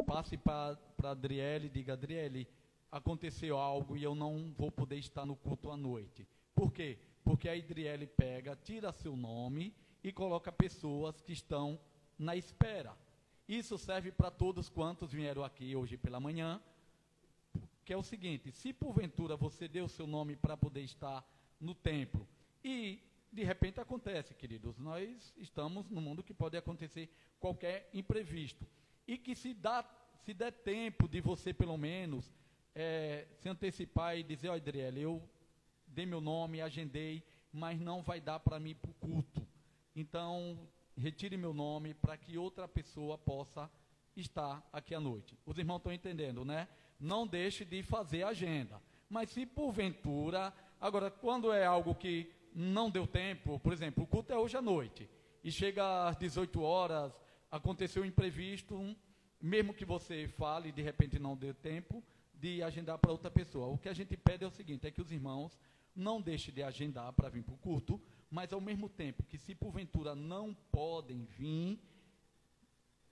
passe para Adriele e diga: Adriele, aconteceu algo e eu não vou poder estar no culto à noite. Por quê? Porque a Adriele pega, tira seu nome e coloca pessoas que estão na espera. Isso serve para todos quantos vieram aqui hoje pela manhã, que é o seguinte: se porventura você deu seu nome para poder estar no templo e de repente acontece, queridos, nós estamos num mundo que pode acontecer qualquer imprevisto, e que se der tempo de você pelo menos se antecipar e dizer: ó, Adriele, eu dei meu nome, agendei, mas não vai dar para mim ir para o culto, então retire meu nome para que outra pessoa possa estar aqui à noite. Os irmãos estão entendendo, né? Não deixe de fazer a agenda. Mas se porventura, agora, quando é algo que não deu tempo, por exemplo, o culto é hoje à noite, e chega às 18 horas, aconteceu um imprevisto, mesmo que você fale, de repente não deu tempo de agendar para outra pessoa. O que a gente pede é o seguinte, é que os irmãos não deixem de agendar para vir para o culto, mas ao mesmo tempo que, se porventura não podem vir,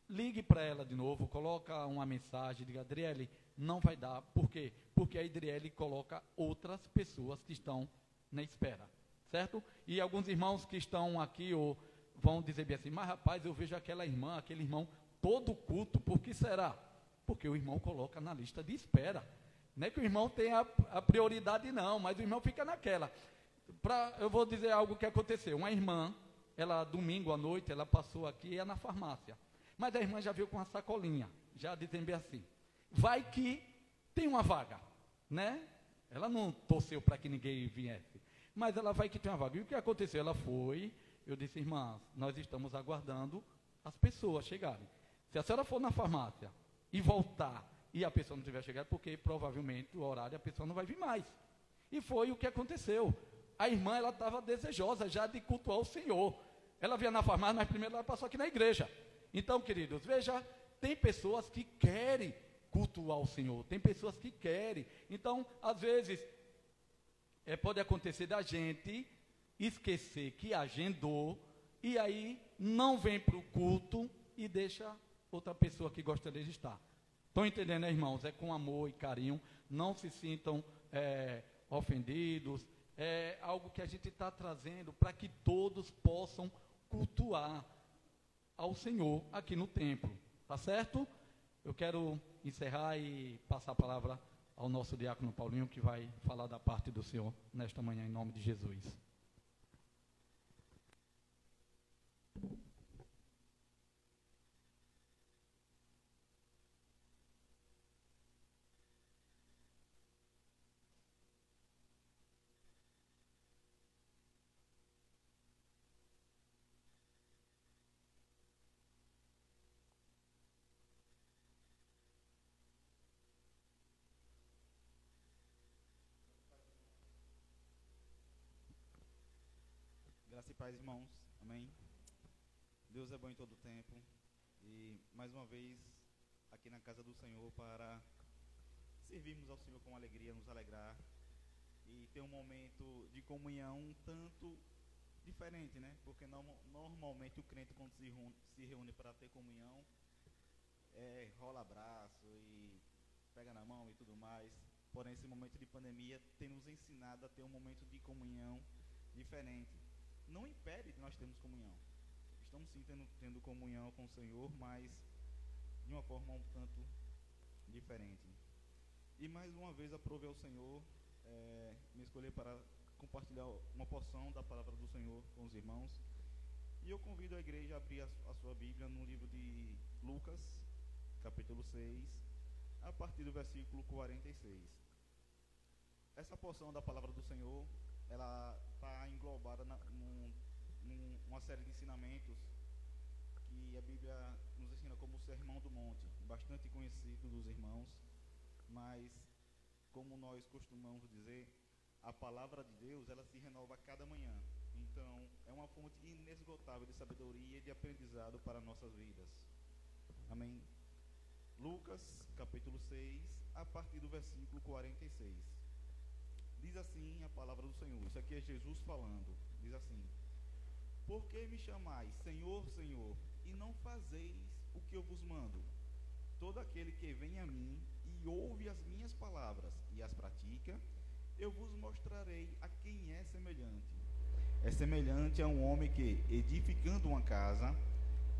ligue para ela de novo, coloca uma mensagem, diga: Adriele, não vai dar. Por quê? Porque a Adriele coloca outras pessoas que estão na espera, certo? E alguns irmãos que estão aqui ou vão dizer bem assim: mas rapaz, eu vejo aquela irmã, aquele irmão, todo culto, por que será? Porque o irmão coloca na lista de espera. Não é que o irmão tenha a prioridade não, mas o irmão fica naquela. Eu vou dizer algo que aconteceu. Uma irmã, ela domingo à noite, ela passou aqui e ia na farmácia. Mas a irmã já veio com uma sacolinha, já dizendo bem assim: vai que tem uma vaga, né? Ela não torceu para que ninguém viesse, mas ela vai que tem uma vaga. E o que aconteceu? Ela foi, eu disse: irmã, nós estamos aguardando as pessoas chegarem. Se a senhora for na farmácia e voltar e a pessoa não tiver chegado, porque provavelmente o horário a pessoa não vai vir mais. E foi o que aconteceu. A irmã, ela estava desejosa já de cultuar o Senhor. Ela vinha na farmácia, mas primeiro ela passou aqui na igreja. Então, queridos, veja, tem pessoas que querem cultuar o Senhor, tem pessoas que querem. Então, às vezes, pode acontecer da gente esquecer que agendou, e aí não vem para o culto e deixa outra pessoa que gostaria de estar. Estão entendendo, né, irmãos? É com amor e carinho, não se sintam ofendidos. É algo que a gente está trazendo para que todos possam cultuar ao Senhor aqui no templo, tá certo? Eu quero encerrar e passar a palavra ao nosso diácono Paulinho, que vai falar da parte do Senhor nesta manhã, em nome de Jesus. Graça e paz, irmãos. Amém. Deus é bom em todo o tempo. E mais uma vez aqui na casa do Senhor para servirmos ao Senhor com alegria, nos alegrar e ter um momento de comunhão um tanto diferente, né? Porque normalmente o crente, quando se reúne para ter comunhão, rola abraço e pega na mão e tudo mais. Porém, esse momento de pandemia tem nos ensinado a ter um momento de comunhão diferente. Não impede de nós termos comunhão. Estamos sim tendo comunhão com o Senhor, mas de uma forma um tanto diferente. E mais uma vez aprove ao Senhor me escolher para compartilhar uma porção da palavra do Senhor com os irmãos. E eu convido a igreja a abrir a sua Bíblia no livro de Lucas, capítulo 6, a partir do versículo 46. Essa porção da palavra do Senhor, ela está englobada numa série de ensinamentos que a Bíblia nos ensina como o Sermão do Monte, bastante conhecido dos irmãos, mas, como nós costumamos dizer, a palavra de Deus, ela se renova a cada manhã. Então, é uma fonte inesgotável de sabedoria e de aprendizado para nossas vidas. Amém? Lucas, capítulo 6, a partir do versículo 46. Diz assim a palavra do Senhor. Isso aqui é Jesus falando. Diz assim: por que me chamais Senhor, Senhor, e não fazeis o que eu vos mando? todo aquele que vem a mim e ouve as minhas palavras e as pratica, eu vos mostrarei a quem é semelhante. É semelhante a um homem que, edificando uma casa,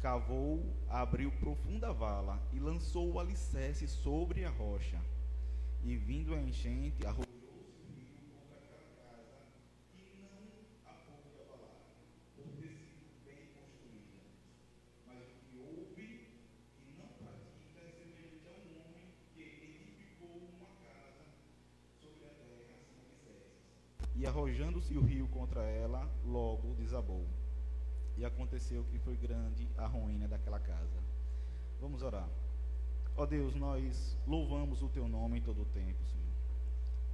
cavou, abriu profunda vala e lançou o alicerce sobre a rocha. E vindo a enchente, arrojou-se o rio contra aquela casa e não a pôde abalar, por ter sido bem construída. Mas o que ouve e não pratica é semelhante a um homem que edificou uma casa sobre a terra sem alicerces. E arrojando-se o rio contra ela, logo desabou. E aconteceu que foi grande a ruína daquela casa. Vamos orar. Ó Deus, nós louvamos o Teu nome em todo o tempo, Senhor.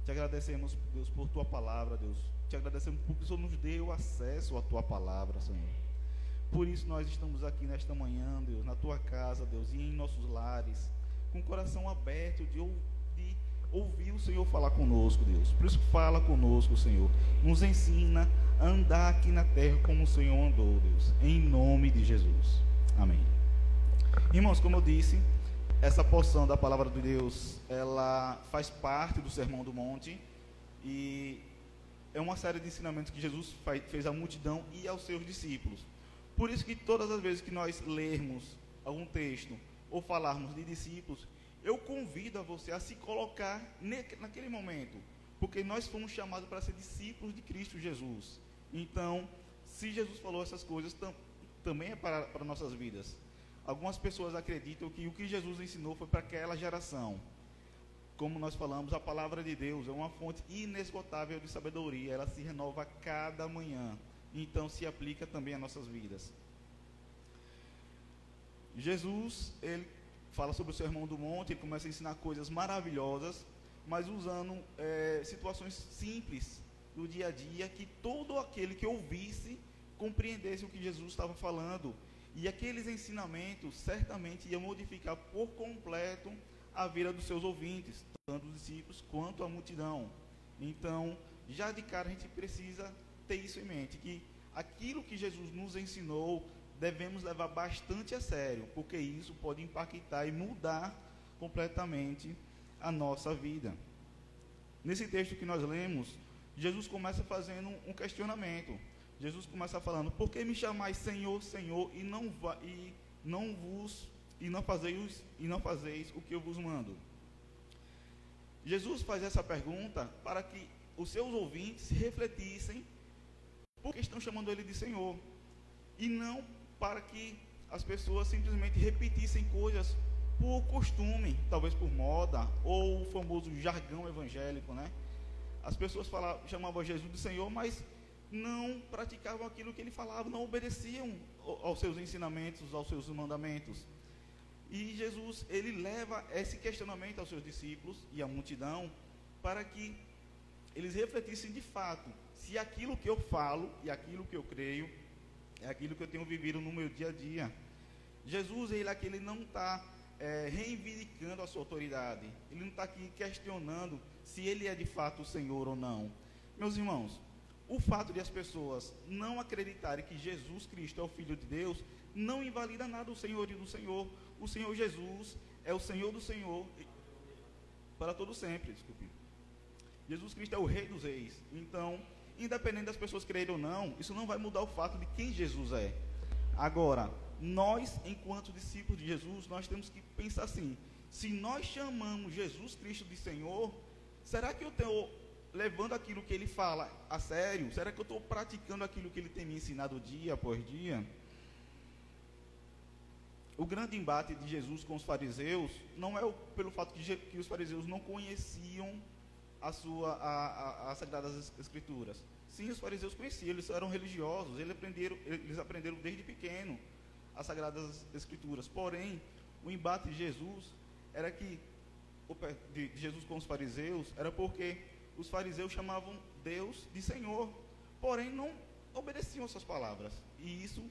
Te agradecemos, Deus, por Tua palavra, Deus. Te agradecemos porque o Senhor nos deu acesso à Tua palavra, Senhor. Por isso nós estamos aqui nesta manhã, Deus, na Tua casa, Deus, e em nossos lares, com o coração aberto de ouvir o Senhor falar conosco, Deus. Por isso fala conosco, Senhor. Nos ensina a andar aqui na terra como o Senhor andou, Deus. Em nome de Jesus. Amém. Irmãos, como eu disse, essa porção da palavra de Deus, ela faz parte do Sermão do Monte e é uma série de ensinamentos que Jesus fez à multidão e aos seus discípulos. Por isso que todas as vezes que nós lermos algum texto ou falarmos de discípulos, eu convido a você a se colocar naquele momento, porque nós fomos chamados para ser discípulos de Cristo Jesus. Então, se Jesus falou essas coisas, também é para nossas vidas. Algumas pessoas acreditam que o que Jesus ensinou foi para aquela geração. Como nós falamos, a palavra de Deus é uma fonte inesgotável de sabedoria. Ela se renova a cada manhã. Então, se aplica também às nossas vidas. Jesus, ele fala sobre o Sermão do Monte, ele começa a ensinar coisas maravilhosas, mas usando situações simples do dia a dia, que todo aquele que ouvisse compreendesse o que Jesus estava falando. E aqueles ensinamentos certamente iam modificar por completo a vida dos seus ouvintes, tanto os discípulos quanto a multidão. Então, já de cara a gente precisa ter isso em mente, que aquilo que Jesus nos ensinou devemos levar bastante a sério, porque isso pode impactar e mudar completamente a nossa vida. Nesse texto que nós lemos, Jesus começa fazendo um questionamento. Jesus começa falando: por que me chamais Senhor, Senhor, e não fazeis o que eu vos mando? Jesus faz essa pergunta para que os seus ouvintes refletissem por que estão chamando ele de Senhor, e não para que as pessoas simplesmente repetissem coisas por costume, talvez por moda, ou o famoso jargão evangélico, né? As pessoas chamavam Jesus de Senhor, mas não praticavam aquilo que ele falava, não obedeciam aos seus ensinamentos, aos seus mandamentos. E Jesus, ele leva esse questionamento aos seus discípulos e à multidão, para que eles refletissem de fato, se aquilo que eu falo e aquilo que eu creio é aquilo que eu tenho vivido no meu dia a dia. Jesus, ele não está reivindicando a sua autoridade, ele não está aqui questionando se ele é de fato o Senhor ou não. Meus irmãos, o fato de as pessoas não acreditarem que Jesus Cristo é o Filho de Deus, não invalida nada o senhorio do Senhor. O Senhor Jesus é o Senhor do Senhor para todo sempre, desculpe. Jesus Cristo é o Rei dos Reis. Então, independente das pessoas crerem ou não, isso não vai mudar o fato de quem Jesus é. Agora, nós, enquanto discípulos de Jesus, nós temos que pensar assim: se nós chamamos Jesus Cristo de Senhor, será que eu estou levando aquilo que ele fala a sério? Será que eu estou praticando aquilo que ele tem me ensinado dia após dia? O grande embate de Jesus com os fariseus não é pelo fato que os fariseus não conheciam as Sagradas Escrituras. Sim, os fariseus conheciam, eles eram religiosos, eles aprenderam desde pequeno as Sagradas Escrituras. Porém, o embate de Jesus era que de Jesus com os fariseus era porque os fariseus chamavam Deus de Senhor, porém não obedeciam às suas palavras, e isso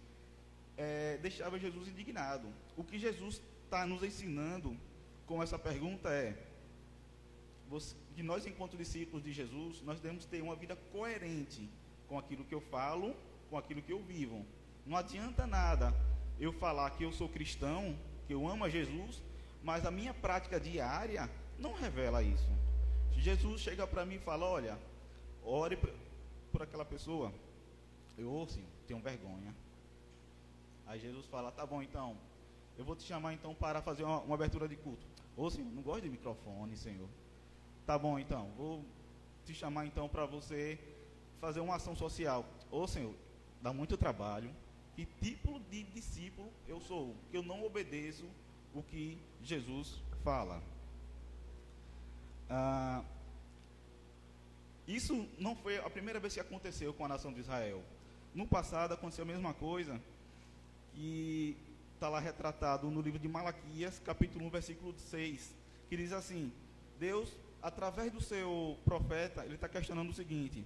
deixava Jesus indignado. O que Jesus está nos ensinando com essa pergunta é que nós, enquanto discípulos de Jesus, nós devemos ter uma vida coerente com aquilo que eu falo, com aquilo que eu vivo. Não adianta nada eu falar que eu sou cristão, que eu amo a Jesus, mas a minha prática diária não revela isso. Jesus chega para mim e fala: olha, ore por aquela pessoa. Eu, Senhor, tenho vergonha. Aí Jesus fala: tá bom, então, eu vou te chamar então para fazer uma abertura de culto. Ô, Senhor, não gosto de microfone, Senhor. Tá bom, então, vou te chamar então para você fazer uma ação social. Ô, Senhor, dá muito trabalho. Que tipo de discípulo eu sou? Que eu não obedeço o que Jesus fala. Isso não foi a primeira vez que aconteceu com a nação de Israel. No passado aconteceu a mesma coisa, e está lá retratado no livro de Malaquias, capítulo 1, versículo 6, que diz assim: Deus, através do seu profeta, ele está questionando o seguinte: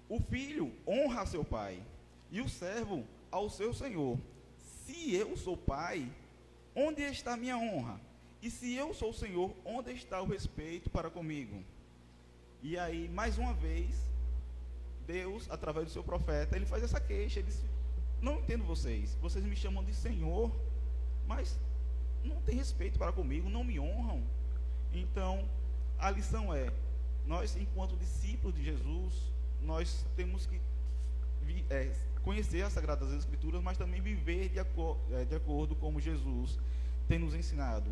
o filho honra a seu pai, e o servo ao seu senhor. Se eu sou pai, onde está a minha honra? E se eu sou o Senhor, onde está o respeito para comigo? E aí, mais uma vez, Deus, através do seu profeta, ele faz essa queixa. Ele diz: não entendo vocês me chamam de Senhor, mas não tem respeito para comigo, não me honram. Então, a lição é: nós, enquanto discípulos de Jesus, nós temos que conhecer as Sagradas Escrituras, mas também viver de acordo como Jesus tem nos ensinado.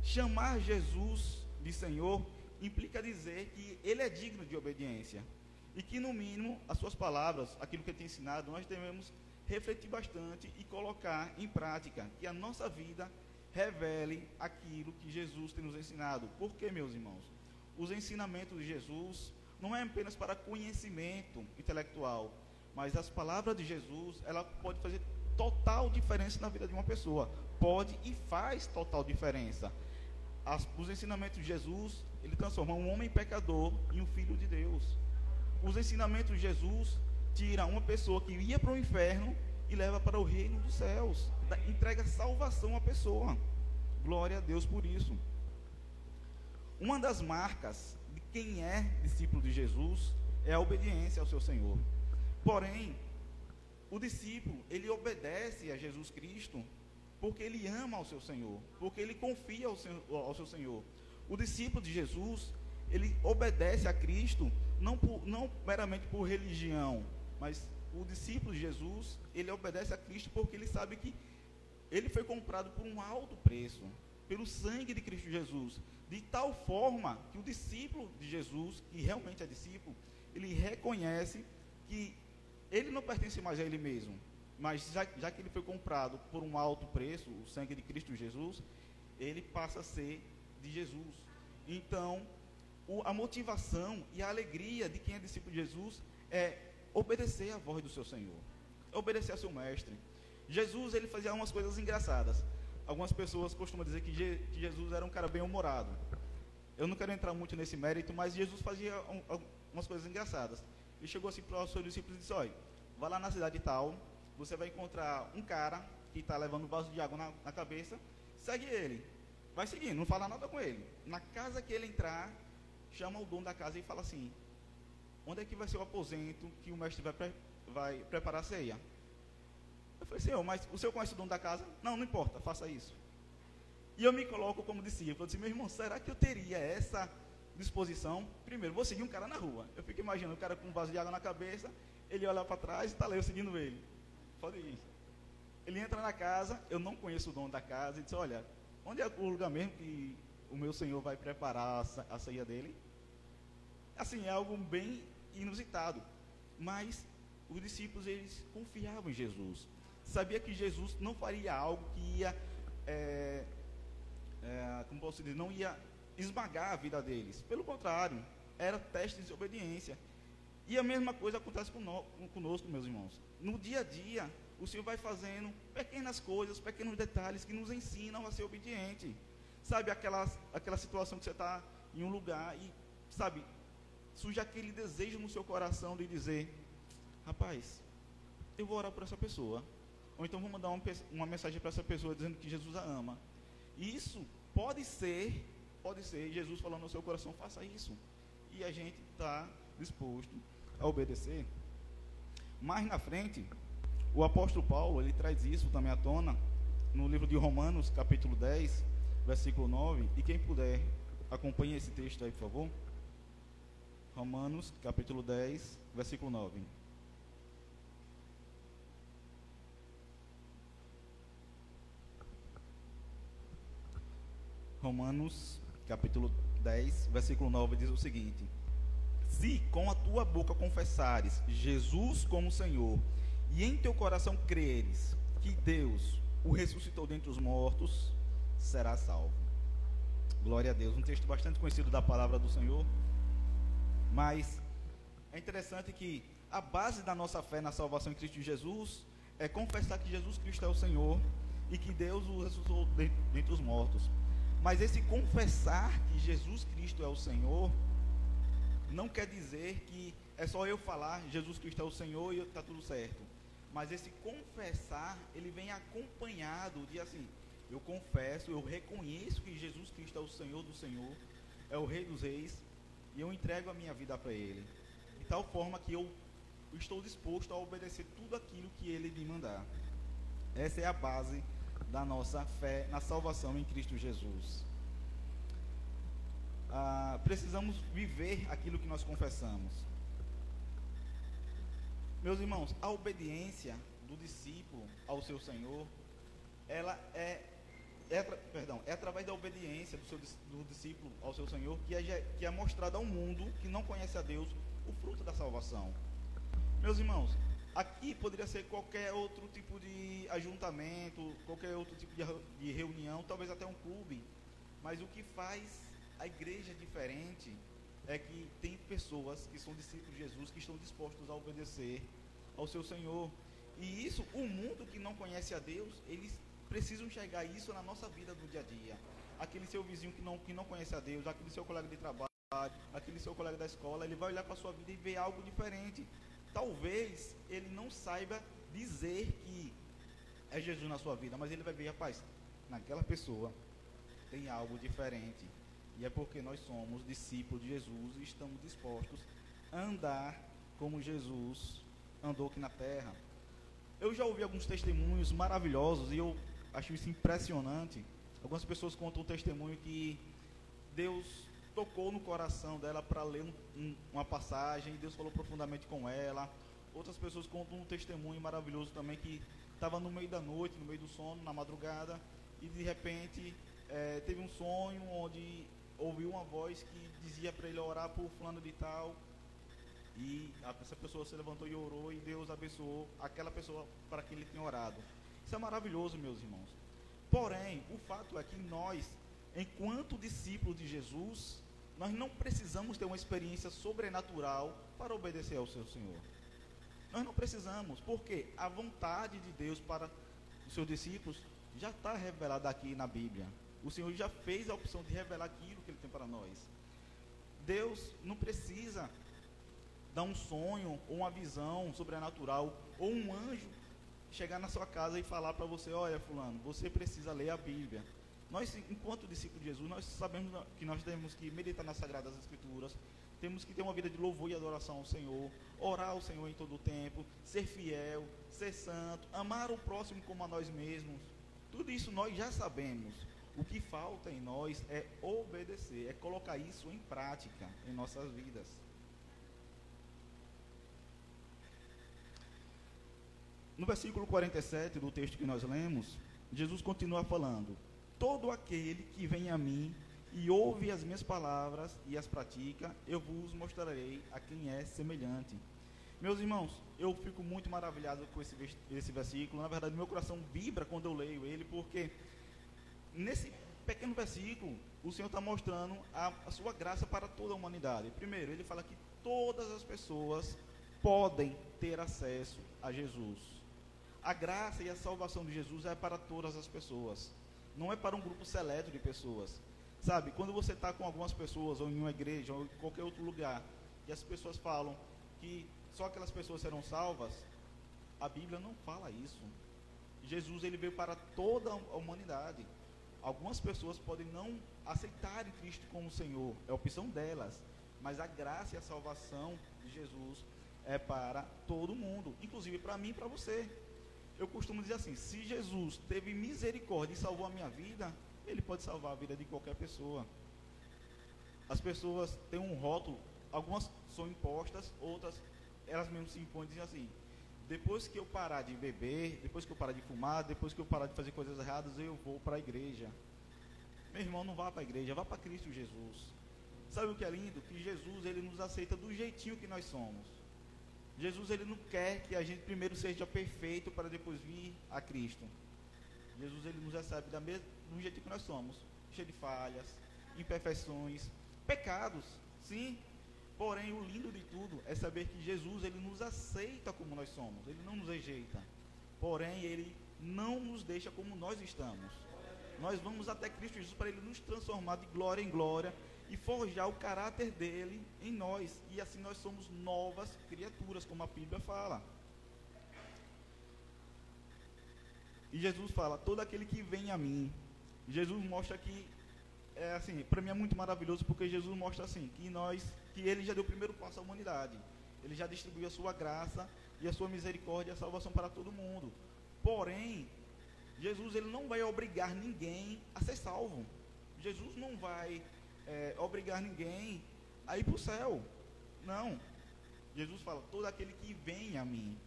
Chamar Jesus de Senhor implica dizer que Ele é digno de obediência, e que, no mínimo, as suas palavras, aquilo que Ele tem ensinado, nós devemos refletir bastante e colocar em prática, que a nossa vida revele aquilo que Jesus tem nos ensinado. Por quê, meus irmãos? Os ensinamentos de Jesus não é apenas para conhecimento intelectual, mas as palavras de Jesus, ela pode fazer total diferença na vida de uma pessoa. Pode e faz total diferença. Os ensinamentos de Jesus, ele transforma um homem pecador em um filho de Deus. Os ensinamentos de Jesus tira uma pessoa que ia para o inferno e leva para o reino dos céus. Entrega salvação à pessoa. Glória a Deus por isso. Uma das marcas de quem é discípulo de Jesus é a obediência ao seu Senhor. Porém, o discípulo, ele obedece a Jesus Cristo porque ele ama ao seu Senhor, porque ele confia ao seu Senhor. O discípulo de Jesus, ele obedece a Cristo não meramente por religião, mas o discípulo de Jesus, ele obedece a Cristo porque ele sabe que ele foi comprado por um alto preço, pelo sangue de Cristo Jesus, de tal forma que o discípulo de Jesus, que realmente é discípulo, ele reconhece que ele não pertence mais a ele mesmo, mas já que ele foi comprado por um alto preço, o sangue de Cristo Jesus, ele passa a ser de Jesus. Então, a motivação e a alegria de quem é discípulo de Jesus é obedecer à voz do seu Senhor, obedecer ao seu mestre. Jesus, ele fazia umas coisas engraçadas. Algumas pessoas costumam dizer que Jesus era um cara bem-humorado. Eu não quero entrar muito nesse mérito, mas Jesus fazia umas coisas engraçadas. Ele chegou assim para os seus discípulos e disse: olha, vá lá na cidade tal, você vai encontrar um cara que está levando um vaso de água na cabeça, segue ele, vai seguindo, não fala nada com ele. Na casa que ele entrar, chama o dono da casa e fala assim: onde é que vai ser o aposento que o mestre vai preparar a ceia? Eu falei: Senhor, mas o senhor conhece o dono da casa? Não, não importa, faça isso. E eu me coloco como discípulo. Eu disse: meu irmão, será que eu teria essa disposição? Primeiro, vou seguir um cara na rua. Eu fico imaginando o cara com um vaso de água na cabeça, ele olha para trás e está lá eu seguindo ele. Pode ir. Ele entra na casa, eu não conheço o dono da casa, e diz: olha, onde é o lugar mesmo que o meu Senhor vai preparar a ceia dele? Assim, é algo bem inusitado. Mas os discípulos, eles confiavam em Jesus. Sabia que Jesus não faria algo que ia, como posso dizer, não ia esmagar a vida deles. Pelo contrário, era teste de obediência. E a mesma coisa acontece conosco, meus irmãos. No dia a dia, o Senhor vai fazendo pequenas coisas, pequenos detalhes que nos ensinam a ser obediente. Sabe aquela situação que você está em um lugar e, sabe, surge aquele desejo no seu coração de dizer: rapaz, eu vou orar por essa pessoa. Ou então vou mandar uma mensagem para essa pessoa dizendo que Jesus a ama. E isso pode ser Jesus falando no seu coração: faça isso. E a gente está disposto a obedecer. Mais na frente, o apóstolo Paulo, ele traz isso também à tona, no livro de Romanos, capítulo 10, versículo 9. E quem puder, acompanhe esse texto aí, por favor. Romanos, capítulo 10, versículo 9. Romanos, capítulo 10, versículo 9, diz o seguinte: se com a tua boca confessares Jesus como Senhor, e em teu coração creres que Deus o ressuscitou dentre os mortos, serás salvo. Glória a Deus. Um texto bastante conhecido da palavra do Senhor, mas é interessante que a base da nossa fé na salvação em Cristo Jesus é confessar que Jesus Cristo é o Senhor e que Deus o ressuscitou dentre os mortos. Mas esse confessar que Jesus Cristo é o Senhor não quer dizer que é só eu falar Jesus Cristo é o Senhor e está tudo certo. Mas esse confessar, ele vem acompanhado de assim, eu confesso, eu reconheço que Jesus Cristo é o Senhor do Senhor, é o Rei dos Reis, e eu entrego a minha vida para Ele, de tal forma que eu estou disposto a obedecer tudo aquilo que Ele me mandar. Essa é a base da nossa fé na salvação em Cristo Jesus. Precisamos viver aquilo que nós confessamos. Meus irmãos, a obediência do discípulo ao seu Senhor, ela é através da obediência do discípulo ao seu Senhor que é mostrado ao mundo que não conhece a Deus o fruto da salvação. Meus irmãos, aqui poderia ser qualquer outro tipo de ajuntamento, qualquer outro tipo de reunião, talvez até um clube, mas o que faz a igreja diferente é que tem pessoas que são discípulos de Jesus, que estão dispostos a obedecer ao seu Senhor. E isso, o mundo que não conhece a Deus, eles precisam enxergar isso na nossa vida do dia a dia. Aquele seu vizinho que não conhece a Deus, aquele seu colega de trabalho, aquele seu colega da escola, ele vai olhar para a sua vida e ver algo diferente. Talvez ele não saiba dizer que é Jesus na sua vida, mas ele vai ver, rapaz, naquela pessoa tem algo diferente. E é porque nós somos discípulos de Jesus e estamos dispostos a andar como Jesus andou aqui na terra. Eu já ouvi alguns testemunhos maravilhosos e eu acho isso impressionante. Algumas pessoas contam um testemunho que Deus tocou no coração dela para ler uma passagem, Deus falou profundamente com ela. Outras pessoas contam um testemunho maravilhoso também, que estava no meio da noite, no meio do sono, na madrugada, e de repente teve um sonho onde ouviu uma voz que dizia para ele orar por fulano de tal, e essa pessoa se levantou e orou, e Deus abençoou aquela pessoa para quem ele tinha orado. Isso é maravilhoso, meus irmãos. Porém, o fato é que nós, enquanto discípulos de Jesus, nós não precisamos ter uma experiência sobrenatural para obedecer ao seu Senhor. Nós não precisamos, porque a vontade de Deus para os seus discípulos já está revelada aqui na Bíblia. O Senhor já fez a opção de revelar aquilo que Ele tem para nós. Deus não precisa dar um sonho, ou uma visão sobrenatural, ou um anjo chegar na sua casa e falar para você, olha fulano, você precisa ler a Bíblia. Nós, enquanto discípulos de Jesus, nós sabemos que nós temos que meditar nas Sagradas Escrituras, temos que ter uma vida de louvor e adoração ao Senhor, orar ao Senhor em todo o tempo, ser fiel, ser santo, amar o próximo como a nós mesmos. Tudo isso nós já sabemos. O que falta em nós é obedecer, é colocar isso em prática em nossas vidas. No versículo 47 do texto que nós lemos, Jesus continua falando: todo aquele que vem a mim e ouve as minhas palavras e as pratica, eu vos mostrarei a quem é semelhante. Meus irmãos, eu fico muito maravilhado com esse versículo. Na verdade, meu coração vibra quando eu leio ele, porque nesse pequeno versículo, o Senhor está mostrando a sua graça para toda a humanidade. Primeiro, ele fala que todas as pessoas podem ter acesso a Jesus. A graça e a salvação de Jesus é para todas as pessoas, não é para um grupo seleto de pessoas. Sabe, quando você está com algumas pessoas, ou em uma igreja, ou em qualquer outro lugar, e as pessoas falam que só aquelas pessoas serão salvas, a Bíblia não fala isso. Jesus, ele veio para toda a humanidade. Algumas pessoas podem não aceitarem Cristo como Senhor, é a opção delas, mas a graça e a salvação de Jesus é para todo mundo, inclusive para mim e para você. Eu costumo dizer assim, se Jesus teve misericórdia e salvou a minha vida, ele pode salvar a vida de qualquer pessoa. As pessoas têm um rótulo, algumas são impostas, outras elas mesmas se impõem, dizem assim: depois que eu parar de beber, depois que eu parar de fumar, depois que eu parar de fazer coisas erradas, eu vou para a igreja. Meu irmão, não vá para a igreja, vá para Cristo Jesus. Sabe o que é lindo? Que Jesus, ele nos aceita do jeitinho que nós somos. Jesus, ele não quer que a gente primeiro seja perfeito para depois vir a Cristo. Jesus, ele nos recebe do jeitinho que nós somos, cheio de falhas, imperfeições, pecados, sim. Porém, o lindo de tudo é saber que Jesus, ele nos aceita como nós somos, ele não nos rejeita. Porém, ele não nos deixa como nós estamos. Nós vamos até Cristo Jesus para ele nos transformar de glória em glória e forjar o caráter dele em nós. E assim nós somos novas criaturas, como a Bíblia fala. E Jesus fala: todo aquele que vem a mim. Jesus mostra que, assim, para mim é muito maravilhoso, porque Jesus mostra assim, que ele já deu o primeiro passo à humanidade. Ele já distribuiu a sua graça e a sua misericórdia e a salvação para todo mundo. Porém, Jesus, ele não vai obrigar ninguém a ser salvo. Jesus não vai obrigar ninguém a ir para o céu. Não. Jesus fala: todo aquele que vem a mim.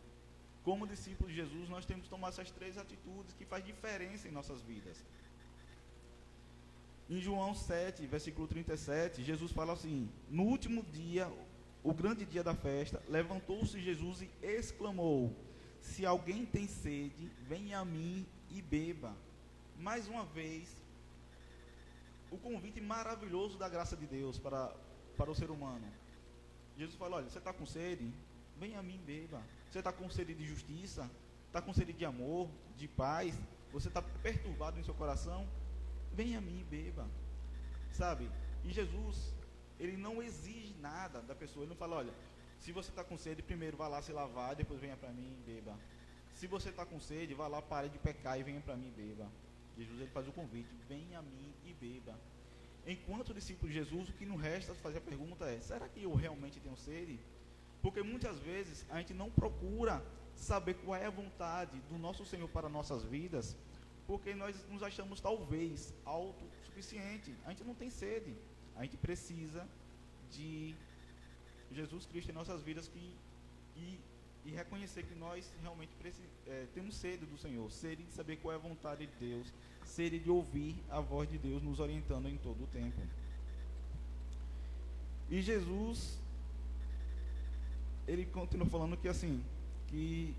Como discípulos de Jesus, nós temos que tomar essas 3 atitudes que faz diferença em nossas vidas. Em João 7, versículo 37, Jesus fala assim: no último dia, o grande dia da festa, levantou-se Jesus e exclamou: se alguém tem sede, venha a mim e beba. Mais uma vez, o convite maravilhoso da graça de Deus para o ser humano. Jesus fala: olha, você está com sede? Venha a mim e beba. Você está com sede de justiça? Está com sede de amor, de paz? Você está perturbado em seu coração? Venha a mim e beba. Sabe? E Jesus, ele não exige nada da pessoa. Ele não fala: olha, se você está com sede, primeiro vá lá se lavar, depois venha para mim e beba. Se você está com sede, vá lá, pare de pecar e venha para mim e beba. Jesus, ele faz o convite: venha a mim e beba. Enquanto discípulo de Jesus, o que não resta fazer a pergunta é: será que eu realmente tenho sede? Porque muitas vezes a gente não procura saber qual é a vontade do nosso Senhor para nossas vidas, porque nós nos achamos talvez autossuficiente. A gente não tem sede. A gente precisa de Jesus Cristo em nossas vidas e reconhecer que nós realmente temos sede do Senhor, sede de saber qual é a vontade de Deus, sede de ouvir a voz de Deus nos orientando em todo o tempo. E Jesus, ele continua falando que assim, que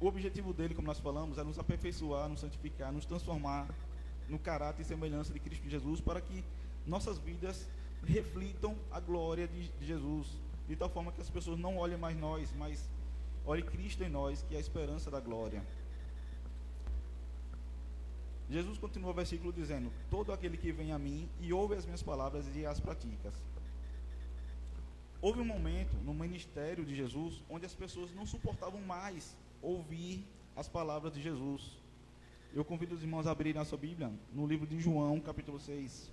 o objetivo dele, como nós falamos, é nos aperfeiçoar, nos santificar, nos transformar no caráter e semelhança de Cristo Jesus, para que nossas vidas reflitam a glória de Jesus, de tal forma que as pessoas não olhem mais nós, mas olhem Cristo em nós, que é a esperança da glória. Jesus continua o versículo dizendo: todo aquele que vem a mim e ouve as minhas palavras e as pratica. Houve um momento no ministério de Jesus onde as pessoas não suportavam mais ouvir as palavras de Jesus. Eu convido os irmãos a abrirem a sua Bíblia no livro de João, capítulo 6.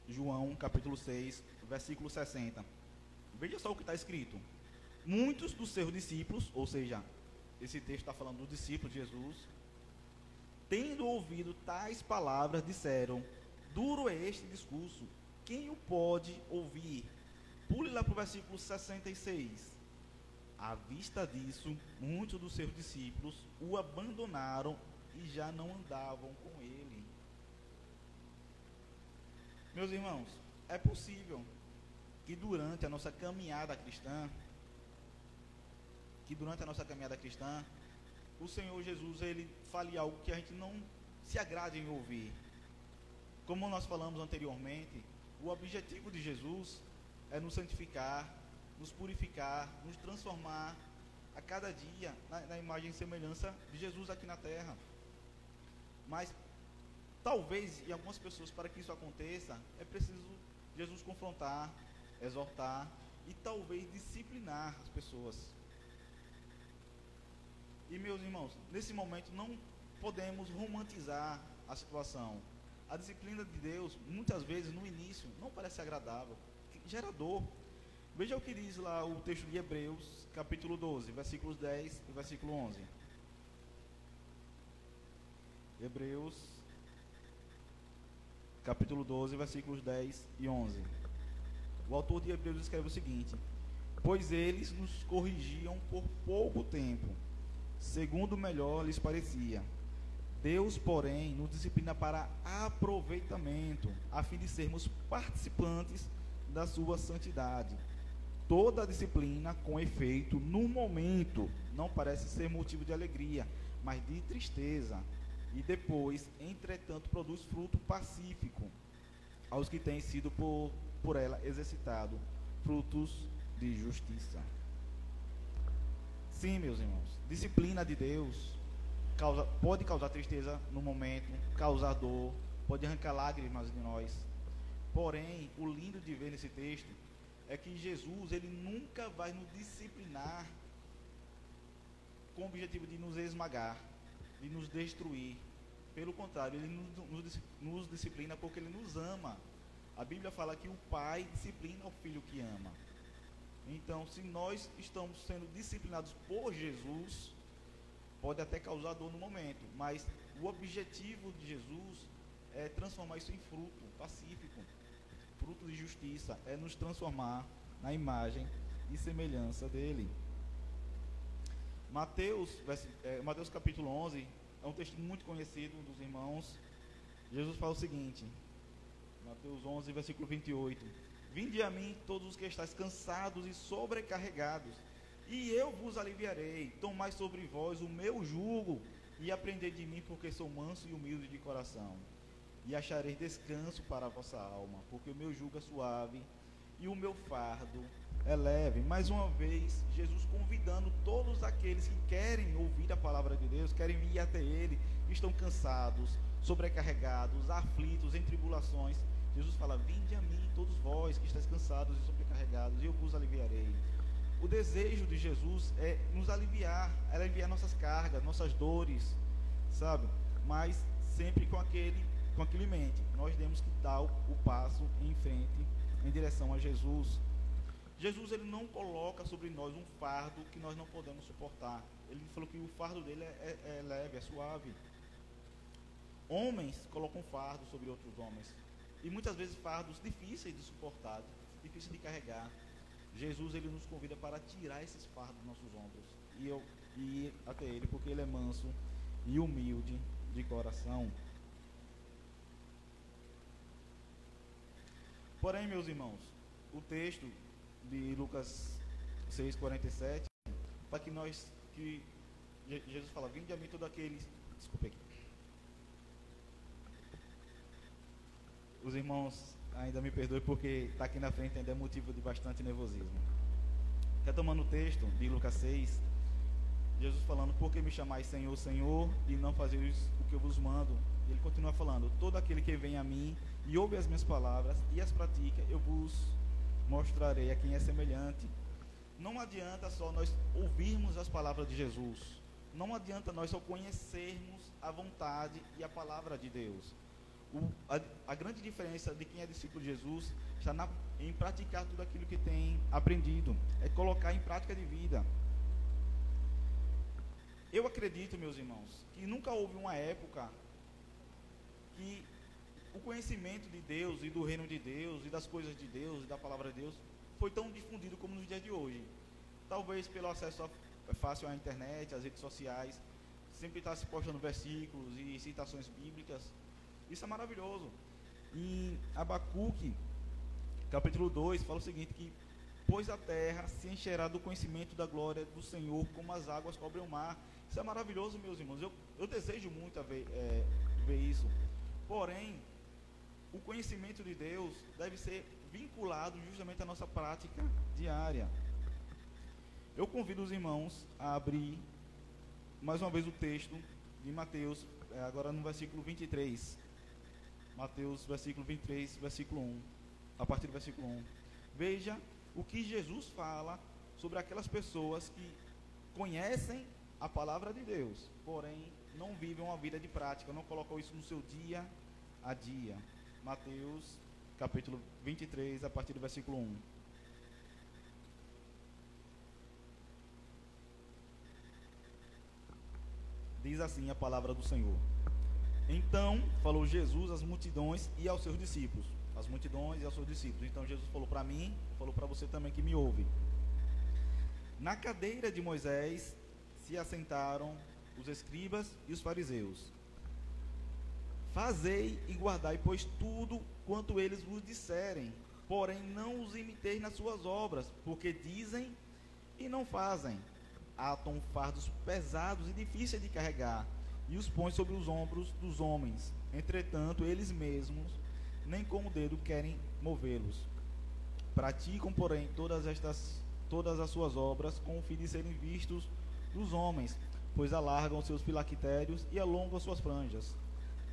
João, capítulo 6, versículo 60. Veja só o que está escrito: muitos dos seus discípulos, ou seja, esse texto está falando dos discípulos de Jesus, tendo ouvido tais palavras, disseram: duro é este discurso, quem o pode ouvir? Pule lá para o versículo 66. À vista disso, muitos dos seus discípulos o abandonaram e já não andavam com ele. Meus irmãos, é possível que durante a nossa caminhada cristã, o Senhor Jesus, ele fale algo que a gente não se agrade em ouvir. Como nós falamos anteriormente, o objetivo de Jesus é nos santificar, nos purificar, nos transformar a cada dia na imagem e semelhança de Jesus aqui na terra. Mas talvez, em algumas pessoas, para que isso aconteça, é preciso Jesus confrontar, exortar e talvez disciplinar as pessoas. E meus irmãos, nesse momento não podemos romantizar a situação. A disciplina de Deus, muitas vezes no início, não parece agradável. gera dor. Veja o que diz lá o texto de Hebreus, capítulo 12, versículos 10 e versículo 11. Hebreus, capítulo 12, versículos 10 e 11. O autor de Hebreus escreve o seguinte: pois eles nos corrigiam por pouco tempo, segundo melhor lhes parecia. Deus, porém, nos disciplina para aproveitamento, a fim de sermos participantes da sua santidade. Toda disciplina, com efeito, no momento, não parece ser motivo de alegria, mas de tristeza. E depois, entretanto, produz fruto pacífico aos que têm sido por ela exercitado, frutos de justiça. Sim, meus irmãos, disciplina de Deus pode causar tristeza no momento, causar dor, pode arrancar lágrimas de nós. Porém, o lindo de ver nesse texto é que Jesus, ele nunca vai nos disciplinar com o objetivo de nos esmagar, de nos destruir. Pelo contrário, ele nos disciplina porque ele nos ama. A Bíblia fala que o pai disciplina o filho que ama. Então, se nós estamos sendo disciplinados por Jesus, pode até causar dor no momento, mas o objetivo de Jesus é transformar isso em fruto pacífico, fruto de justiça, é nos transformar na imagem e semelhança dele. Mateus capítulo 11 é um texto muito conhecido dos irmãos. Jesus fala o seguinte, Mateus 11, versículo 28: vinde a mim todos os que estáis cansados e sobrecarregados, e eu vos aliviarei. Tomai sobre vós o meu jugo e aprendei de mim, porque sou manso e humilde de coração, e achareis descanso para a vossa alma, porque o meu jugo é suave e o meu fardo é leve. Mais uma vez, Jesus convidando todos aqueles que querem ouvir a palavra de Deus, querem vir até Ele, estão cansados, sobrecarregados, aflitos, em tribulações. Jesus fala: vinde a mim todos vós que estáis cansados e sobrecarregados, e eu vos aliviarei. O desejo de Jesus é nos aliviar, é aliviar nossas cargas, nossas dores, sabe? Mas sempre com aquele em mente. Nós temos que dar o passo em frente, em direção a Jesus. Jesus, ele não coloca sobre nós um fardo que nós não podemos suportar. Ele falou que o fardo dele é leve, é suave. Homens colocam fardo sobre outros homens, e muitas vezes fardos difíceis de suportar, difíceis de carregar. Jesus, ele nos convida para tirar esses fardos dos nossos ombros e ir até ele, porque ele é manso e humilde de coração. Porém, meus irmãos, o texto de Lucas 6,47, para que Jesus fala: vinde a mim todos aqueles, desculpe aqui, os irmãos ainda me perdoem porque está aqui na frente ainda é motivo de bastante nervosismo. Retomando o texto de Lucas 6, Jesus falando: por que me chamais Senhor, Senhor, e não fazeis o que eu vos mando? Ele continua falando: todo aquele que vem a mim e ouve as minhas palavras e as pratica, eu vos mostrarei a quem é semelhante. Não adianta só nós ouvirmos as palavras de Jesus, não adianta nós só conhecermos a vontade e a palavra de Deus. A grande diferença de quem é discípulo de Jesus está em praticar tudo aquilo que tem aprendido, é colocar em prática de vida. Eu acredito, meus irmãos, que nunca houve uma época que o conhecimento de Deus e do reino de Deus e das coisas de Deus e da palavra de Deus foi tão difundido como nos dias de hoje. Talvez pelo acesso fácil à internet, às redes sociais, sempre está se postando versículos e citações bíblicas. Isso é maravilhoso. Em Abacuque, capítulo 2, fala o seguinte, que pois a terra se encherá do conhecimento da glória do Senhor, como as águas cobrem o mar. Isso é maravilhoso, meus irmãos. Eu desejo muito ver isso. Porém, o conhecimento de Deus deve ser vinculado justamente à nossa prática diária. Eu convido os irmãos a abrir mais uma vez o texto de Mateus, agora no versículo 23. Mateus, versículo 23, versículo 1. A partir do versículo 1. Veja o que Jesus fala sobre aquelas pessoas que conhecem a palavra de Deus, porém não vivem uma vida de prática, não colocam isso no seu dia a dia. Mateus, capítulo 23, a partir do versículo 1. Diz assim a palavra do Senhor. Então falou Jesus às multidões e aos seus discípulos. Às multidões e aos seus discípulos. Então Jesus falou para mim, falou para você também que me ouve. Na cadeira de Moisés se assentaram os escribas e os fariseus. Fazei e guardai, pois, tudo quanto eles vos disserem, porém não os imiteis nas suas obras, porque dizem e não fazem. Atam fardos pesados e difíceis de carregar, e os põem sobre os ombros dos homens. Entretanto, eles mesmos nem com o dedo querem movê-los. Praticam, porém, todas as suas obras com o fim de serem vistos dos homens, pois alargam seus filactérios e alongam suas franjas.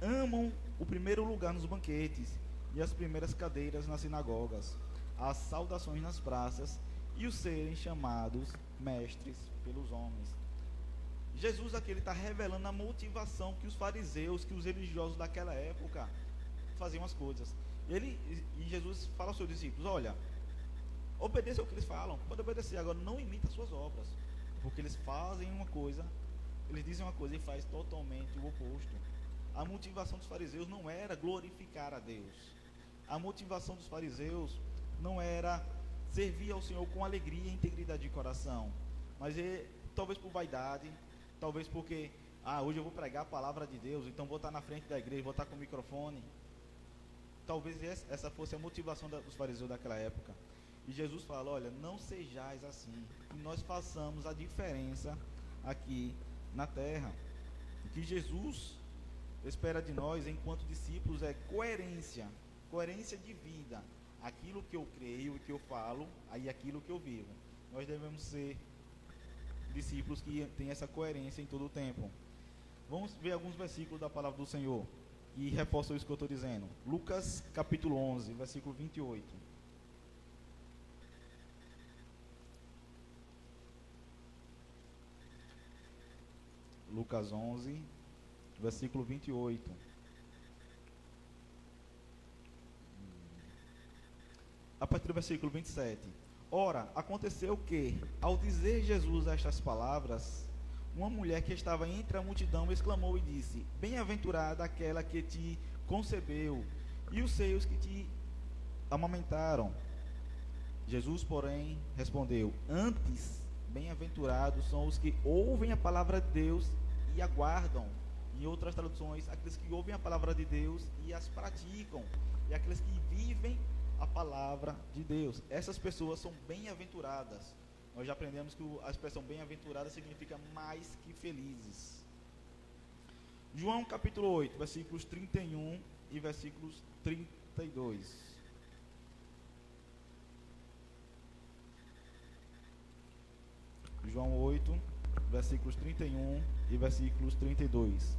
Amam o primeiro lugar nos banquetes e as primeiras cadeiras nas sinagogas, as saudações nas praças e os serem chamados mestres pelos homens. Jesus aqui está revelando a motivação que os fariseus, que os religiosos daquela época faziam as coisas. E Jesus fala aos seus discípulos: olha, obedeça o que eles falam, pode obedecer, agora não imita as suas obras, porque eles fazem uma coisa, eles dizem uma coisa e faz totalmente o oposto. A motivação dos fariseus não era glorificar a Deus. A motivação dos fariseus não era servir ao Senhor com alegria e integridade de coração, mas talvez por vaidade, talvez porque hoje eu vou pregar a palavra de Deus, então vou estar na frente da igreja, vou estar com o microfone. Talvez essa fosse a motivação dos fariseus daquela época. E Jesus fala: olha, não sejais assim, que nós façamos a diferença aqui na terra. O que Jesus espera de nós enquanto discípulos é coerência de vida. Aquilo que eu creio e que eu falo, aí aquilo que eu vivo. Nós devemos ser discípulos que têm essa coerência em todo o tempo. Vamos ver alguns versículos da palavra do Senhor que reforçam isso que eu estou dizendo. Lucas capítulo 11, versículo 28. Lucas 11, versículo 28. A partir do versículo 27. Ora, aconteceu que, ao dizer Jesus estas palavras, uma mulher que estava entre a multidão exclamou e disse: bem-aventurada aquela que te concebeu e os seios que te amamentaram. Jesus, porém, respondeu: antes, bem-aventurados são os que ouvem a palavra de Deus e aguardam. Em outras traduções, aqueles que ouvem a palavra de Deus e as praticam, e aqueles que vivem a palavra de Deus. Essas pessoas são bem-aventuradas. Nós já aprendemos que a expressão bem-aventurada significa mais que felizes. João capítulo 8, versículos 31 e versículos 32. João 8, versículos 31 e versículos 32.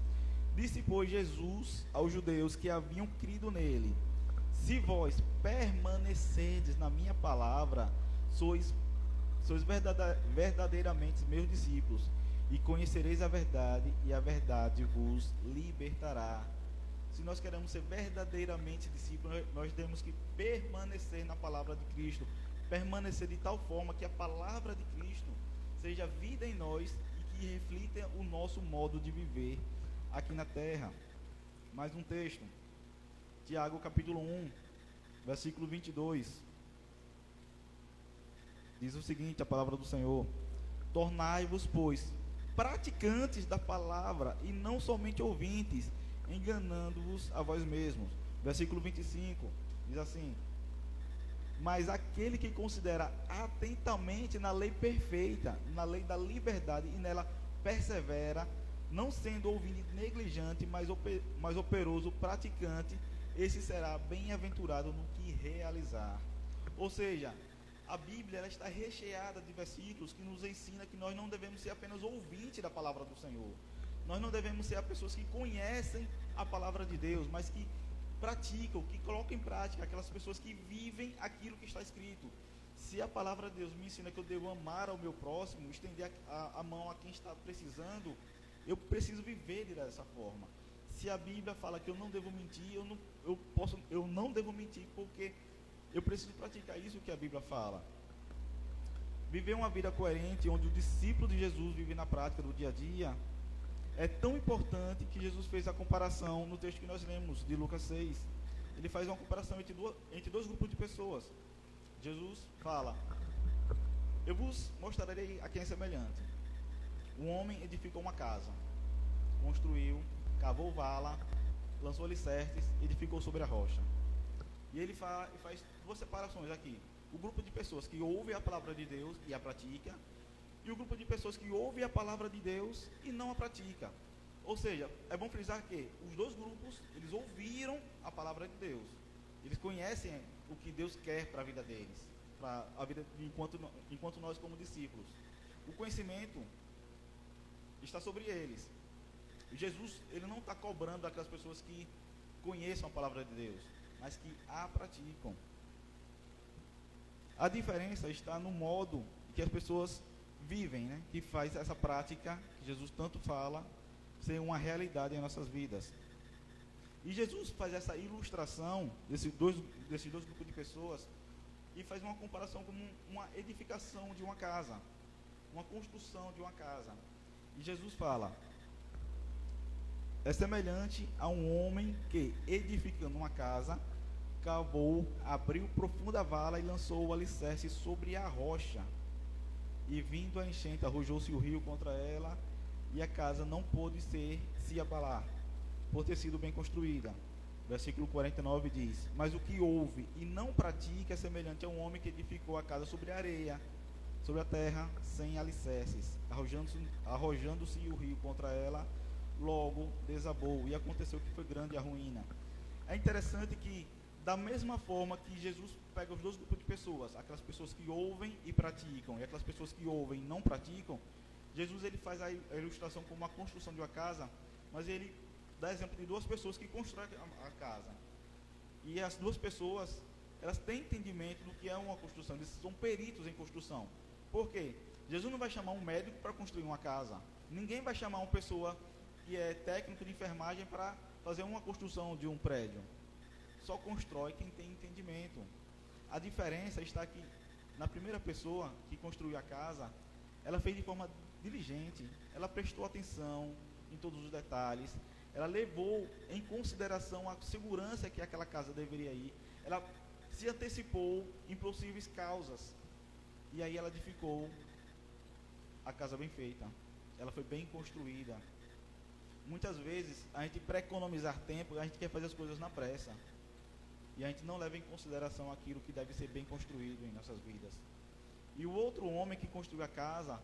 Disse, pois, Jesus aos judeus que haviam crido nele: se vós permanecerdes na minha palavra, sois verdadeiramente meus discípulos, e conhecereis a verdade, e a verdade vos libertará. Se nós queremos ser verdadeiramente discípulos, nós temos que permanecer na palavra de Cristo, permanecer de tal forma que a palavra de Cristo seja vida em nós e que reflita o nosso modo de viver aqui na terra. Mais um texto, Tiago capítulo 1, versículo 22, diz o seguinte, a palavra do Senhor: tornai-vos, pois, praticantes da palavra e não somente ouvintes, enganando-vos a vós mesmos. Versículo 25, diz assim: mas aquele que considera atentamente na lei perfeita, na lei da liberdade, e nela persevera, não sendo ouvinte negligente, mas operoso praticante, esse será bem-aventurado no que realizar. Ou seja, a Bíblia ela está recheada de versículos que nos ensina que nós não devemos ser apenas ouvintes da palavra do Senhor. Nós não devemos ser as pessoas que conhecem a palavra de Deus, mas que praticam, que colocam em prática, aquelas pessoas que vivem aquilo que está escrito. Se a palavra de Deus me ensina que eu devo amar ao meu próximo, estender a mão a quem está precisando, eu preciso viver dessa forma. se a Bíblia fala que eu não devo mentir, eu não devo mentir, porque eu preciso praticar isso que a Bíblia fala. Viver uma vida coerente, onde o discípulo de Jesus vive na prática do dia a dia, é tão importante que Jesus fez a comparação no texto que nós lemos, de Lucas 6. Ele faz uma comparação entre dois grupos de pessoas. Jesus fala: eu vos mostrarei a quem é semelhante. Um homem edificou uma casa, construiu, cavou vala, lançou alicerces, edificou sobre a rocha. E ele faz duas separações aqui: o grupo de pessoas que ouve a palavra de Deus e a pratica, e o grupo de pessoas que ouve a palavra de Deus e não a pratica. Ou seja, é bom frisar que os dois grupos, eles ouviram a palavra de Deus, eles conhecem o que Deus quer para a vida deles, para a vida enquanto nós como discípulos. O conhecimento está sobre eles. Jesus, ele não está cobrando aquelas pessoas que conheçam a palavra de Deus, mas que a praticam. A diferença está no modo que as pessoas vivem, né? Que faz essa prática que Jesus tanto fala ser uma realidade em nossas vidas. E Jesus faz essa ilustração desses dois grupos de pessoas e faz uma comparação com uma edificação de uma casa, uma construção de uma casa. E Jesus fala: é semelhante a um homem que, edificando uma casa, cavou, abriu profunda vala e lançou o alicerce sobre a rocha. E vindo a enchente, arrojou-se o rio contra ela, e a casa não pôde se abalar, por ter sido bem construída. Versículo 49 diz: mas o que ouve e não pratica é semelhante a um homem que edificou a casa sobre a areia, sobre a terra, sem alicerces. Arrojando-se o rio contra ela, logo desabou, e aconteceu que foi grande a ruína. É interessante que, da mesma forma que Jesus pega os dois grupos de pessoas, aquelas pessoas que ouvem e praticam, e aquelas pessoas que ouvem e não praticam, Jesus, ele faz a ilustração como a construção de uma casa, mas ele dá exemplo de duas pessoas que constroem a casa. E as duas pessoas, elas têm entendimento do que é uma construção, eles são peritos em construção. Por quê? Jesus não vai chamar um médico para construir uma casa. Ninguém vai chamar uma pessoa que é técnico de enfermagem para fazer uma construção de um prédio. Só constrói quem tem entendimento. A diferença está que, na primeira pessoa que construiu a casa, ela fez de forma diligente, ela prestou atenção em todos os detalhes, ela levou em consideração a segurança que aquela casa deveria ir, ela se antecipou em possíveis causas, e aí ela edificou a casa bem feita, ela foi bem construída. Muitas vezes, a gente, para economizar tempo, a gente quer fazer as coisas na pressa, e a gente não leva em consideração aquilo que deve ser bem construído em nossas vidas. E o outro homem que construiu a casa,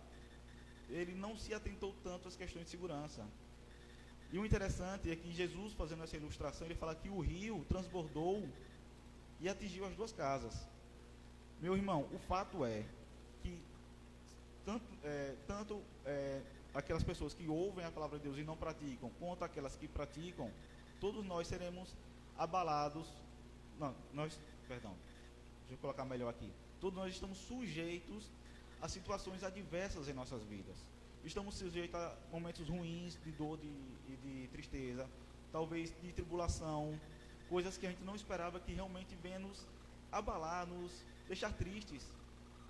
ele não se atentou tanto às questões de segurança. E o interessante é que Jesus, fazendo essa ilustração, ele fala que o rio transbordou e atingiu as duas casas. Meu irmão, o fato é que tanto aquelas pessoas que ouvem a palavra de Deus e não praticam, quanto aquelas que praticam, todos nós seremos abalados. Deixa eu colocar melhor aqui. Todos nós estamos sujeitos a situações adversas em nossas vidas. Estamos sujeitos a momentos ruins, de dor e de tristeza, talvez de tribulação, coisas que a gente não esperava que realmente venham nos abalar, nos deixar tristes.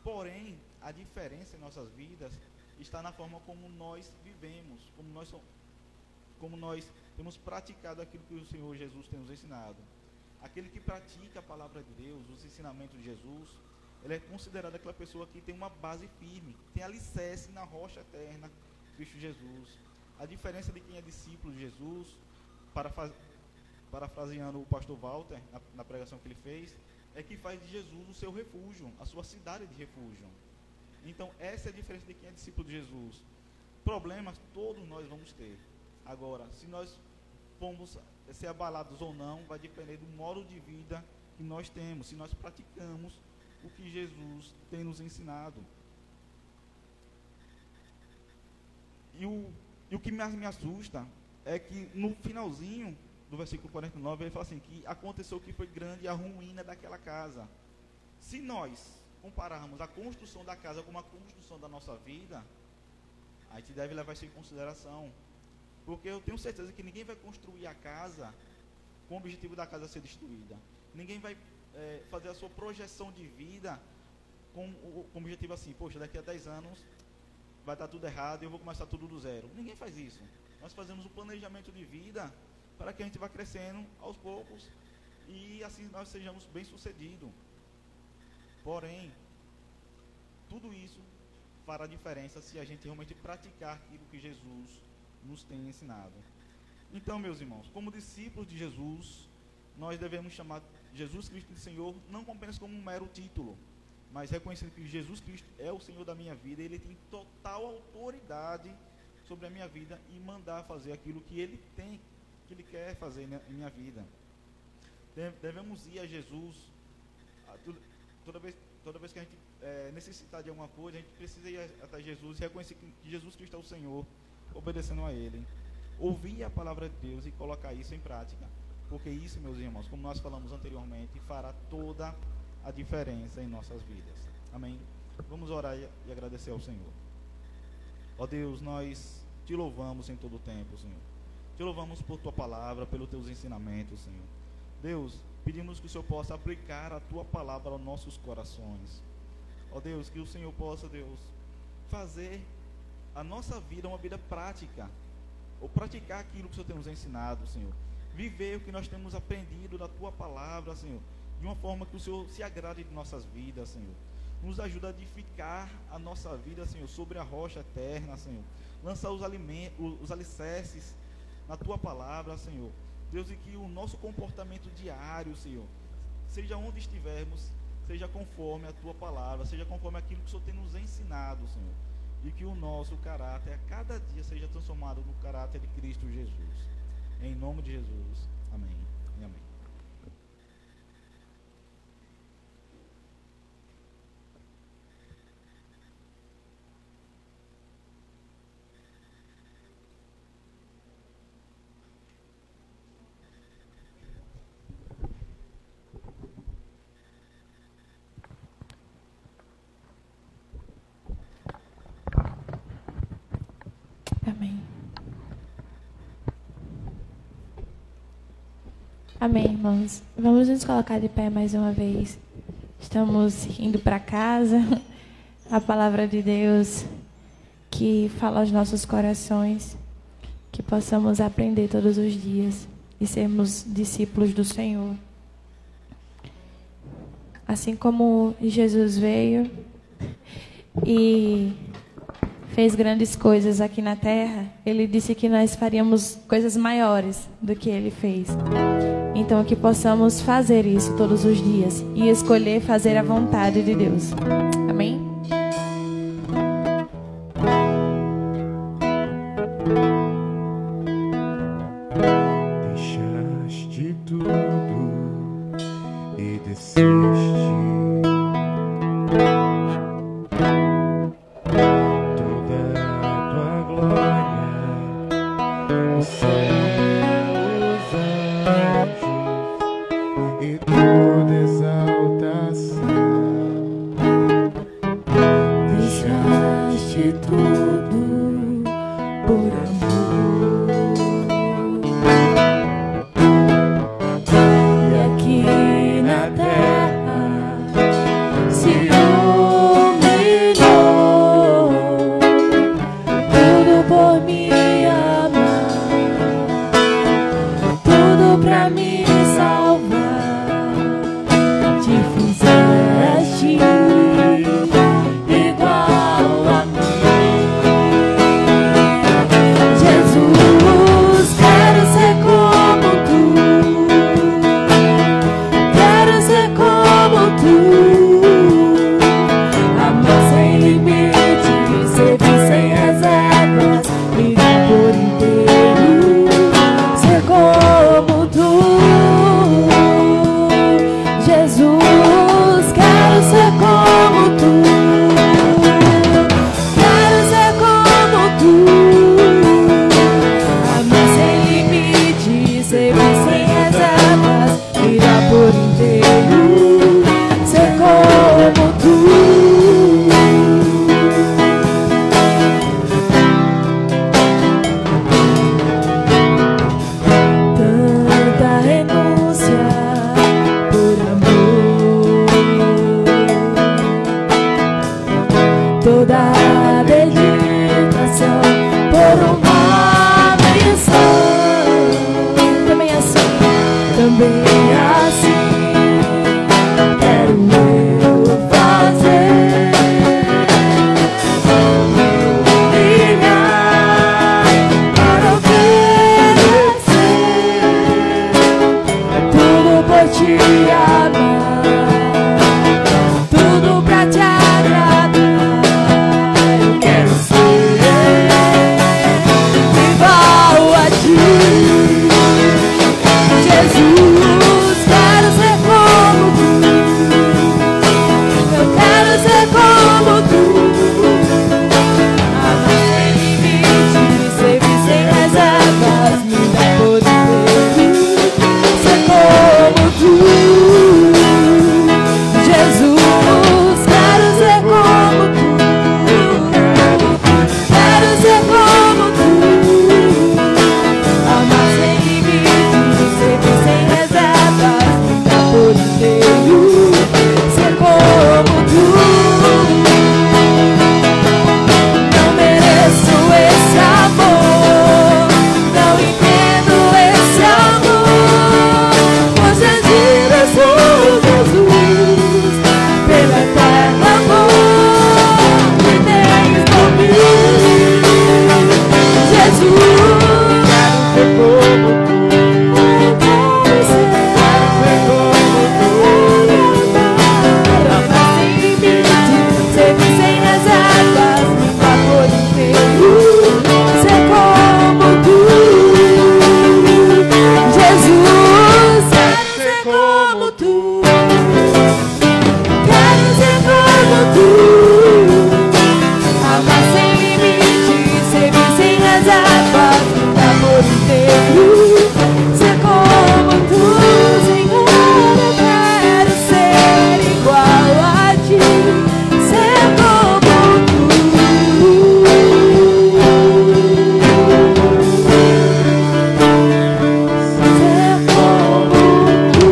Porém, a diferença em nossas vidas está na forma como nós vivemos, como nós temos praticado aquilo que o Senhor Jesus tem nos ensinado. Aquele que pratica a palavra de Deus, os ensinamentos de Jesus, ele é considerado aquela pessoa que tem uma base firme, tem alicerce na rocha eterna, Cristo Jesus. A diferença de quem é discípulo de Jesus, parafraseando o pastor Walter, na pregação que ele fez, é que faz de Jesus o seu refúgio, a sua cidade de refúgio. Então, essa é a diferença de quem é discípulo de Jesus. Problemas todos nós vamos ter. Agora, se nós vamos ser abalados ou não, vai depender do modo de vida que nós temos, se nós praticamos o que Jesus tem nos ensinado. E o que mais me assusta é que no finalzinho do versículo 49, ele fala assim, que aconteceu que foi grande a ruína daquela casa. Se nós compararmos a construção da casa com a construção da nossa vida, a gente deve levar isso em consideração. Porque eu tenho certeza que ninguém vai construir a casa com o objetivo da casa ser destruída. Ninguém vai fazer a sua projeção de vida com o objetivo assim, poxa, daqui a 10 anos vai estar tudo errado e eu vou começar tudo do zero. Ninguém faz isso. Nós fazemos um planejamento de vida para que a gente vá crescendo aos poucos e assim nós sejamos bem-sucedidos. Porém, tudo isso fará diferença se a gente realmente praticar aquilo que Jesus nos tem ensinado. Então, meus irmãos, como discípulos de Jesus, nós devemos chamar Jesus Cristo de Senhor, não apenas como um mero título, mas reconhecendo que Jesus Cristo é o Senhor da minha vida, Ele tem total autoridade sobre a minha vida e mandar fazer aquilo que Ele tem, que Ele quer fazer em minha vida. Devemos ir a Jesus, toda vez que a gente necessitar de alguma coisa, a gente precisa ir até Jesus e reconhecer que Jesus Cristo é o Senhor, obedecendo a Ele. Ouvir a palavra de Deus e colocar isso em prática, porque isso, meus irmãos, como nós falamos anteriormente, fará toda a diferença em nossas vidas. Amém? Vamos orar e agradecer ao Senhor. Ó Deus, nós te louvamos em todo o tempo, Senhor. Te louvamos por tua palavra, pelos teus ensinamentos, Senhor. Deus, pedimos que o Senhor possa aplicar a tua palavra aos nossos corações. Ó Deus, que o Senhor possa, Deus, fazer a nossa vida uma vida prática, ou praticar aquilo que o Senhor tem nos ensinado, Senhor. Viver o que nós temos aprendido da tua palavra, Senhor, de uma forma que o Senhor se agrade de nossas vidas, Senhor. Nos ajuda a edificar a nossa vida, Senhor, sobre a rocha eterna, Senhor. Lançar os alicerces na tua palavra, Senhor. Deus, e que o nosso comportamento diário, Senhor, seja onde estivermos, seja conforme a tua palavra, seja conforme aquilo que o Senhor tem nos ensinado, Senhor. E que o nosso caráter a cada dia seja transformado no caráter de Cristo Jesus. Em nome de Jesus. Amém e amém. Amém. Amém, irmãos. Vamos nos colocar de pé mais uma vez. Estamos indo para casa. A palavra de Deus que fala aos nossos corações, que possamos aprender todos os dias e sermos discípulos do Senhor. Assim como Jesus veio e fez grandes coisas aqui na terra, Ele disse que nós faríamos coisas maiores do que Ele fez. Então, que possamos fazer isso todos os dias e escolher fazer a vontade de Deus. Amém? Deixaste tudo e desceste. toda a dedicação por uma missão. Também assim quero eu fazer, brilhar para oferecer tudo por te amar, tudo pra te agradar. Eu quero ser igual a ti, Jesus, quero ser como tu. Eu quero ser como tu. Amar sem limites, servir sem reservas, me dá poder ser como tu. Jesus, quero ser como tu. Quero ser como tu. Amar sem limites, servir sem reservas, me dá por inteiro ser como tu. Não mereço esse amor, não entendo esse amor, pois agir eu sou Jesus, pelo eterno amor que tens por mim. Jesus, quero ser como tu. Quero ser como tu. Amar sem limites, servir sem reservas, me dá por inteiro ser como tu. Jesus, quero ser como tu. Quero ser como tu. Amar sem limites, servir sem reservas, me dá por inteiro ser como tu. Senhor, eu quero ser igual a ti, ser como tu. Ser como tu.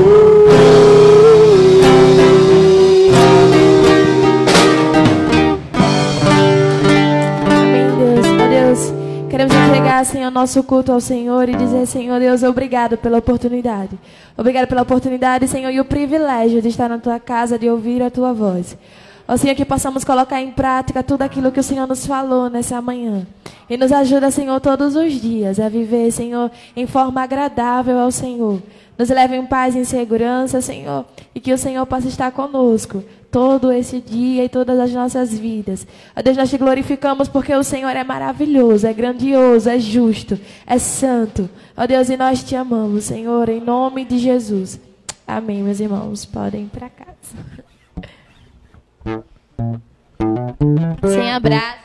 Amém, Deus. Ó Deus, queremos entregar, Senhor, nosso culto ao Senhor e dizer, Senhor Deus, obrigado pela oportunidade. Obrigado pela oportunidade, Senhor, e o privilégio de estar na Tua casa, de ouvir a Tua voz. Ó Senhor, que possamos colocar em prática tudo aquilo que o Senhor nos falou nessa manhã. E nos ajuda, Senhor, todos os dias a viver, Senhor, em forma agradável ao Senhor. Nos leve em paz e em segurança, Senhor, e que o Senhor possa estar conosco todo esse dia e todas as nossas vidas. Ó Deus, nós te glorificamos porque o Senhor é maravilhoso, é grandioso, é justo, é santo. Ó Deus, e nós te amamos, Senhor, em nome de Jesus. Amém, meus irmãos. Podem ir para casa. Sem abraço.